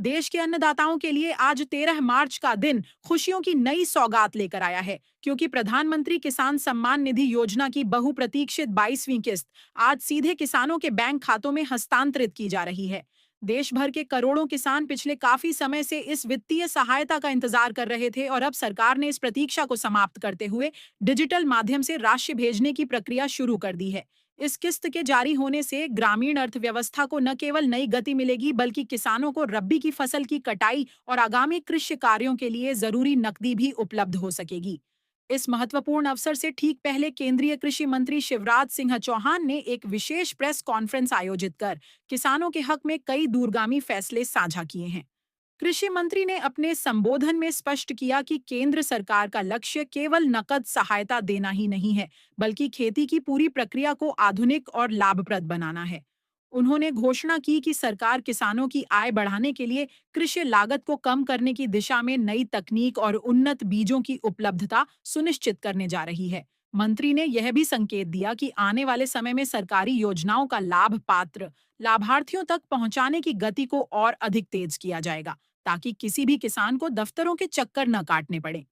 देश के अन्नदाताओं के लिए आज 13 मार्च का दिन खुशियों की नई सौगात लेकर आया है, क्योंकि प्रधानमंत्री किसान सम्मान निधि योजना की बहुप्रतीक्षित 22वीं किस्त आज सीधे किसानों के बैंक खातों में हस्तांतरित की जा रही है। देश भर के करोड़ों किसान पिछले काफी समय से इस वित्तीय सहायता का इंतजार कर रहे थे और अब सरकार ने इस प्रतीक्षा को समाप्त करते हुए डिजिटल माध्यम से राशि भेजने की प्रक्रिया शुरू कर दी है। इस किस्त के जारी होने से ग्रामीण अर्थव्यवस्था को न केवल नई गति मिलेगी, बल्कि किसानों को रबी की फसल की कटाई और आगामी कृषि कार्यों के लिए जरूरी नकदी भी उपलब्ध हो सकेगी। इस महत्वपूर्ण अवसर से ठीक पहले केंद्रीय कृषि मंत्री शिवराज सिंह चौहान ने एक विशेष प्रेस कॉन्फ्रेंस आयोजित कर किसानों के हक में कई दूरगामी फैसले साझा किए हैं। कृषि मंत्री ने अपने संबोधन में स्पष्ट किया कि केंद्र सरकार का लक्ष्य केवल नकद सहायता देना ही नहीं है, बल्कि खेती की पूरी प्रक्रिया को आधुनिक और लाभप्रद बनाना है। उन्होंने घोषणा की कि सरकार किसानों की आय बढ़ाने के लिए कृषि लागत को कम करने की दिशा में नई तकनीक और उन्नत बीजों की उपलब्धता सुनिश्चित करने जा रही है। मंत्री ने यह भी संकेत दिया कि आने वाले समय में सरकारी योजनाओं का लाभ पात्र लाभार्थियों तक पहुंचाने की गति को और अधिक तेज किया जाएगा, ताकि किसी भी किसान को दफ्तरों के चक्कर न काटने पड़े।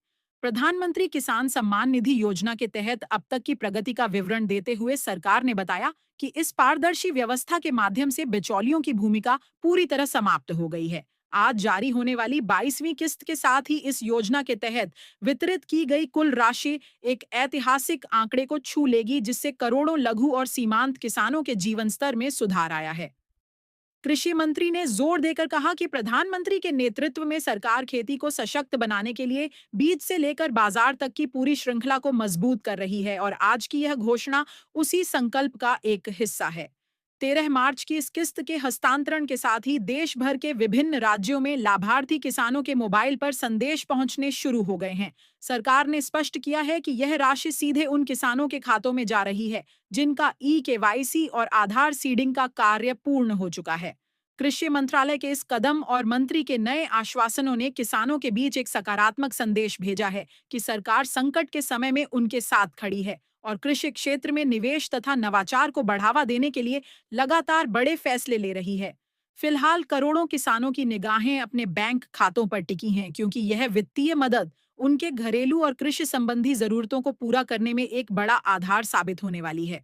प्रधानमंत्री किसान सम्मान निधि योजना के तहत अब तक की प्रगति का विवरण देते हुए सरकार ने बताया कि इस पारदर्शी व्यवस्था के माध्यम से बिचौलियों की भूमिका पूरी तरह समाप्त हो गई है। आज जारी होने वाली 22वीं किस्त के साथ ही इस योजना के तहत वितरित की गई कुल राशि एक ऐतिहासिक आंकड़े को छू लेगी, जिससे करोड़ों लघु और सीमांत किसानों के जीवन स्तर में सुधार आया है। कृषि मंत्री ने जोर देकर कहा कि प्रधानमंत्री के नेतृत्व में सरकार खेती को सशक्त बनाने के लिए बीज से लेकर बाजार तक की पूरी श्रृंखला को मजबूत कर रही है और आज की यह घोषणा उसी संकल्प का एक हिस्सा है। 13 मार्च की इस किस्त के हस्तांतरण के साथ ही देश भर के विभिन्न राज्यों में लाभार्थी किसानों के मोबाइल पर संदेश पहुंचने शुरू हो गए हैं। सरकार ने स्पष्ट किया है कि यह राशि सीधे उन किसानों के खातों में जा रही है जिनका ई-केवाईसी और आधार सीडिंग का कार्य पूर्ण हो चुका है। कृषि मंत्रालय के इस कदम और मंत्री के नए आश्वासनों ने किसानों के बीच एक सकारात्मक संदेश भेजा है कि सरकार संकट के समय में उनके साथ खड़ी है और कृषि क्षेत्र में निवेश तथा नवाचार को बढ़ावा देने के लिए लगातार बड़े फैसले ले रही है। फिलहाल करोड़ों किसानों की निगाहें अपने बैंक खातों पर टिकी हैं, क्योंकि यह वित्तीय मदद उनके घरेलू और कृषि संबंधी जरूरतों को पूरा करने में एक बड़ा आधार साबित होने वाली है।